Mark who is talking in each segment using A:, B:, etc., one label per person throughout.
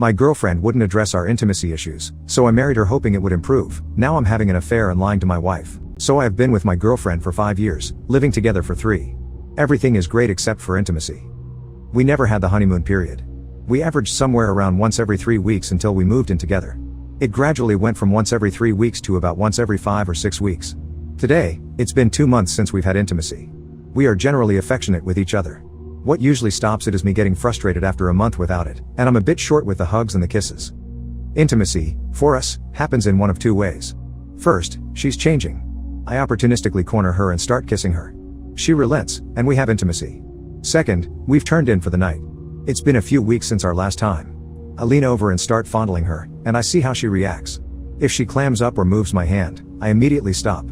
A: My girlfriend wouldn't address our intimacy issues, so I married her hoping it would improve. Now I'm having an affair and lying to my wife. So I have been with my girlfriend for 5 years, living together for 3. Everything is great except for intimacy. We never had the honeymoon period. We averaged somewhere around once every 3 weeks until we moved in together. It gradually went from once every 3 weeks to about once every 5 or 6 weeks. Today, it's been 2 months since we've had intimacy. We are generally affectionate with each other. What usually stops it is me getting frustrated after a month without it, and I'm a bit short with the hugs and the kisses. Intimacy, for us, happens in one of 2 ways. First, she's changing. I opportunistically corner her and start kissing her. She relents, and we have intimacy. Second, we've turned in for the night. It's been a few weeks since our last time. I lean over and start fondling her, and I see how she reacts. If she clams up or moves my hand, I immediately stop.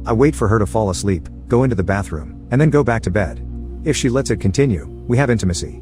A: I wait for her to fall asleep, go into the bathroom, and then go back to bed. If she lets it continue, we have intimacy.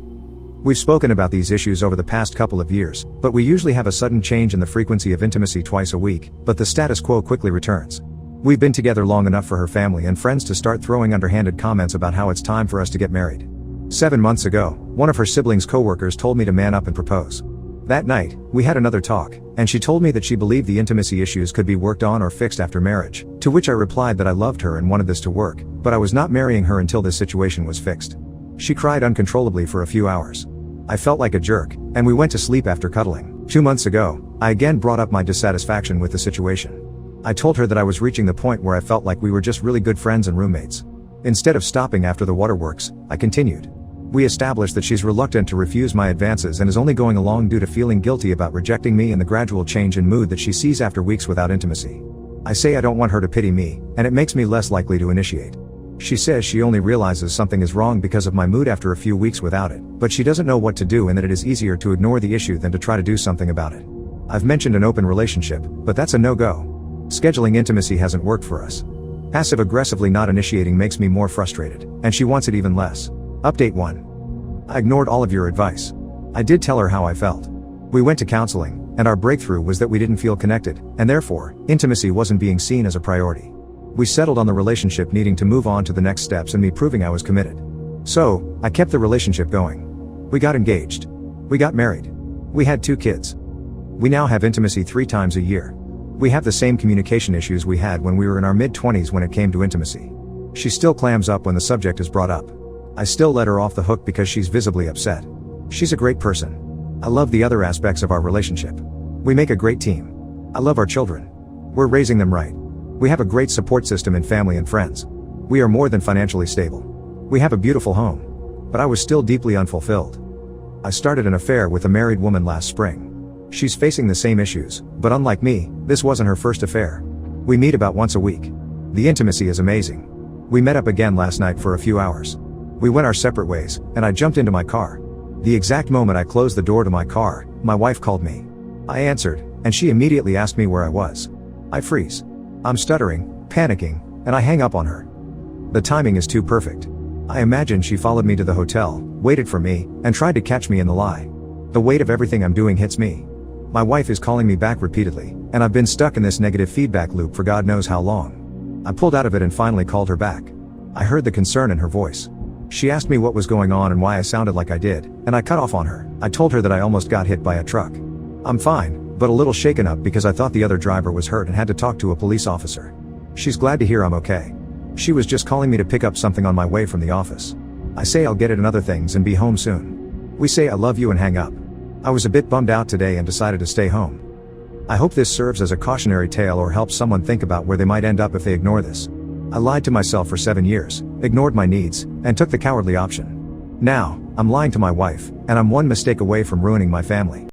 A: We've spoken about these issues over the past couple of years, but we usually have a sudden change in the frequency of intimacy twice a week, but the status quo quickly returns. We've been together long enough for her family and friends to start throwing underhanded comments about how it's time for us to get married. 7 months ago, one of her siblings' coworkers told me to man up and propose. That night, we had another talk, and she told me that she believed the intimacy issues could be worked on or fixed after marriage, to which I replied that I loved her and wanted this to work, but I was not marrying her until this situation was fixed. She cried uncontrollably for a few hours. I felt like a jerk, and we went to sleep after cuddling. 2 months ago, I again brought up my dissatisfaction with the situation. I told her that I was reaching the point where I felt like we were just really good friends and roommates. Instead of stopping after the waterworks, I continued. We established that she's reluctant to refuse my advances and is only going along due to feeling guilty about rejecting me and the gradual change in mood that she sees after weeks without intimacy. I say I don't want her to pity me, and it makes me less likely to initiate. She says she only realizes something is wrong because of my mood after a few weeks without it, but she doesn't know what to do and that it is easier to ignore the issue than to try to do something about it. I've mentioned an open relationship, but that's a no-go. Scheduling intimacy hasn't worked for us. Passive-aggressively not initiating makes me more frustrated, and she wants it even less. Update 1. I ignored all of your advice. I did tell her how I felt. We went to counseling, and our breakthrough was that we didn't feel connected, and therefore, intimacy wasn't being seen as a priority. We settled on the relationship needing to move on to the next steps and me proving I was committed. So, I kept the relationship going. We got engaged. We got married. We had 2 kids. We now have intimacy 3 times a year. We have the same communication issues we had when we were in our mid-20s when it came to intimacy. She still clams up when the subject is brought up. I still let her off the hook because she's visibly upset. She's a great person. I love the other aspects of our relationship. We make a great team. I love our children. We're raising them right. We have a great support system in family and friends. We are more than financially stable. We have a beautiful home. But I was still deeply unfulfilled. I started an affair with a married woman last spring. She's facing the same issues, but unlike me, this wasn't her first affair. We meet about once a week. The intimacy is amazing. We met up again last night for a few hours. We went our separate ways, and I jumped into my car. The exact moment I closed the door to my car, my wife called me. I answered, and she immediately asked me where I was. I freeze. I'm stuttering, panicking, and I hang up on her. The timing is too perfect. I imagine she followed me to the hotel, waited for me, and tried to catch me in the lie. The weight of everything I'm doing hits me. My wife is calling me back repeatedly, and I've been stuck in this negative feedback loop for God knows how long. I pulled out of it and finally called her back. I heard the concern in her voice. She asked me what was going on and why I sounded like I did, and I cut off on her. I told her that I almost got hit by a truck. I'm fine, but a little shaken up because I thought the other driver was hurt and had to talk to a police officer. She's glad to hear I'm okay. She was just calling me to pick up something on my way from the office. I say I'll get it and other things and be home soon. We say I love you and hang up. I was a bit bummed out today and decided to stay home. I hope this serves as a cautionary tale or helps someone think about where they might end up if they ignore this. I lied to myself for 7 years, ignored my needs, and took the cowardly option. Now, I'm lying to my wife, and I'm one mistake away from ruining my family.